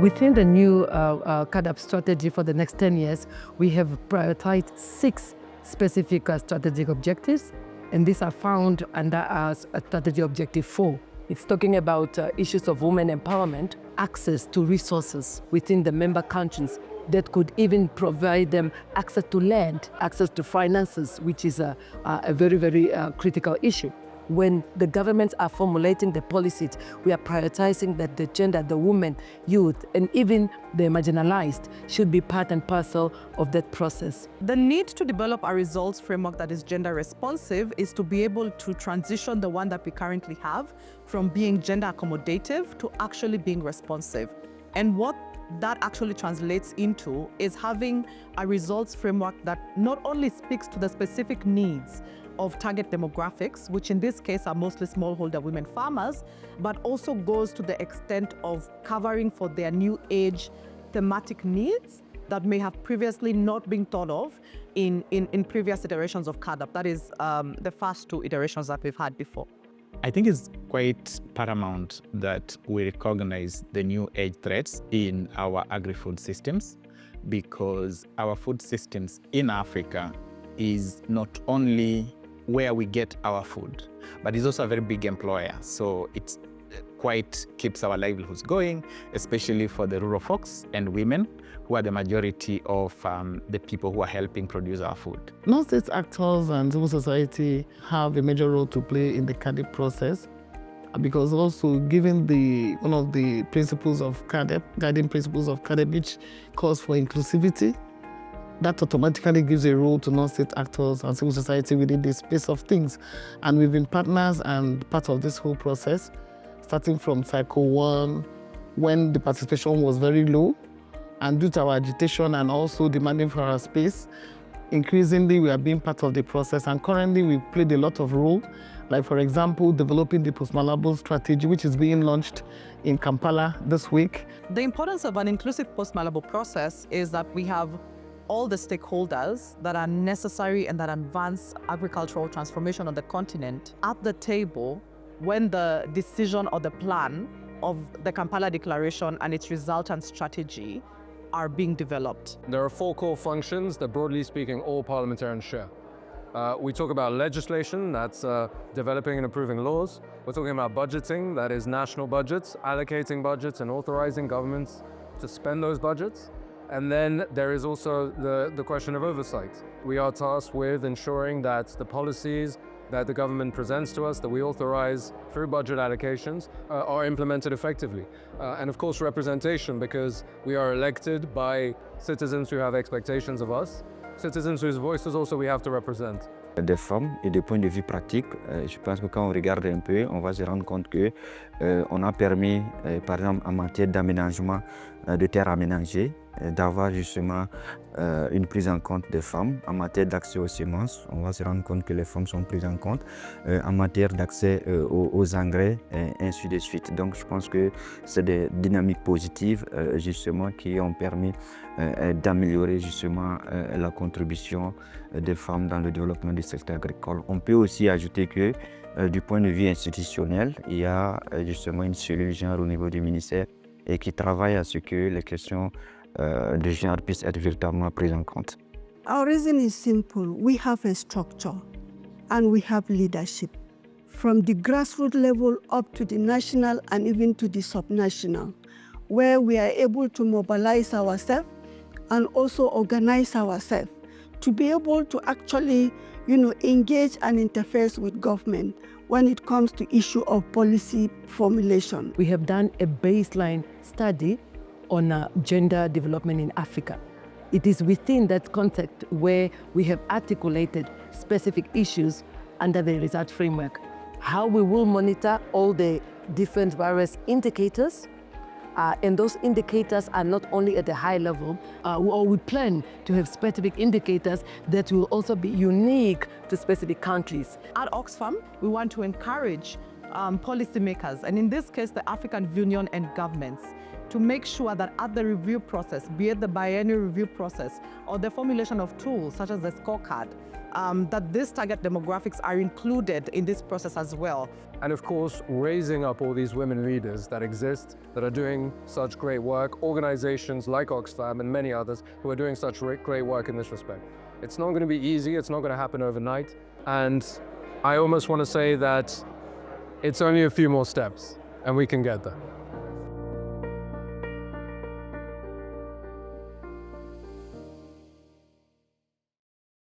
Within the new CAADP strategy for the next 10 years, we have prioritized 6 specific strategic objectives, and these are found under our strategy objective 4. It's talking about issues of women empowerment, access to resources within the member countries that could even provide them access to land, access to finances, which is a very, very critical issue. When the governments are formulating the policies, we are prioritizing that the gender, the women, youth, and even the marginalized should be part and parcel of that process. The need to develop a results framework that is gender responsive is to be able to transition the one that we currently have from being gender accommodative to actually being responsive. And what that actually translates into is having a results framework that not only speaks to the specific needs of target demographics, which in this case are mostly smallholder women farmers, but also goes to the extent of covering for their new age thematic needs that may have previously not been thought of in previous iterations of CAADP. That is the first 2 iterations that we've had before. I think it's quite paramount that we recognize the new age threats in our agri-food systems, because our food systems in Africa is not only where we get our food, but it's also a very big employer. So it's quite keeps our livelihoods going, especially for the rural folks and women, who are the majority of the people who are helping produce our food. Non-state actors and civil society have a major role to play in the CAADP process, because also given one of the principles of CAADP, guiding principles of CAADP, which calls for inclusivity, that automatically gives a role to non-state actors and civil society within the space of things. And we've been partners and part of this whole process, starting from cycle 1, when the participation was very low, and due to our agitation and also demanding for our space, increasingly we are being part of the process, and currently we've played a lot of role, like for example, developing the post-malabo strategy, which is being launched in Kampala this week. The importance of an inclusive post-malabo process is that we have all the stakeholders that are necessary and that advance agricultural transformation on the continent at the table when the decision or the plan of the Kampala Declaration and its resultant strategy are being developed. There are 4 core functions that, broadly speaking, all parliamentarians share. We talk about legislation, that's developing and approving laws. We're talking about budgeting, that is national budgets, allocating budgets and authorizing governments to spend those budgets. And then there is also the question of oversight. We are tasked with ensuring that the policies that the government presents to us, that we authorize through budget allocations, are implemented effectively. And of course representation, because we are elected by citizens who have expectations of us, citizens whose voices also we have to represent. Des femmes et des points de vue pratiques, je pense que quand on regarde un peu, on va se rendre compte que on a permis, par exemple en matière d'aménagement de terres aménagées, d'avoir justement une prise en compte des femmes. En matière d'accès aux semences, on va se rendre compte que les femmes sont prises en compte. En matière d'accès aux engrais, et ainsi de suite. Donc je pense que c'est des dynamiques positives justement qui ont permis d'améliorer justement la contribution des femmes dans le développement du secteur agricole. On peut aussi ajouter que du point de vue institutionnel, il y a justement une cellule genre au niveau du ministère et qui travaille à ce que les questions de genre puissent être véritablement prises en compte. Our reason is simple. We have a structure and we have leadership. From the grassroots level up to the national and even to the subnational, where we are able to mobilize ourselves and also organize ourselves to be able to actually, engage and interface with government when it comes to issue of policy formulation. We have done a baseline study on gender development in Africa. It is within that context where we have articulated specific issues under the result framework. How we will monitor all the different various indicators, and those indicators are not only at the high level, or we plan to have specific indicators that will also be unique to specific countries. At Oxfam, we want to encourage policymakers, and in this case, the African Union and governments, to make sure that at the review process, be it the biennial review process or the formulation of tools such as the scorecard, that these target demographics are included in this process as well. And of course, raising up all these women leaders that exist, that are doing such great work, organizations like Oxfam and many others who are doing such great work in this respect. It's not going to be easy, it's not going to happen overnight, and I almost want to say that it's only a few more steps and we can get there.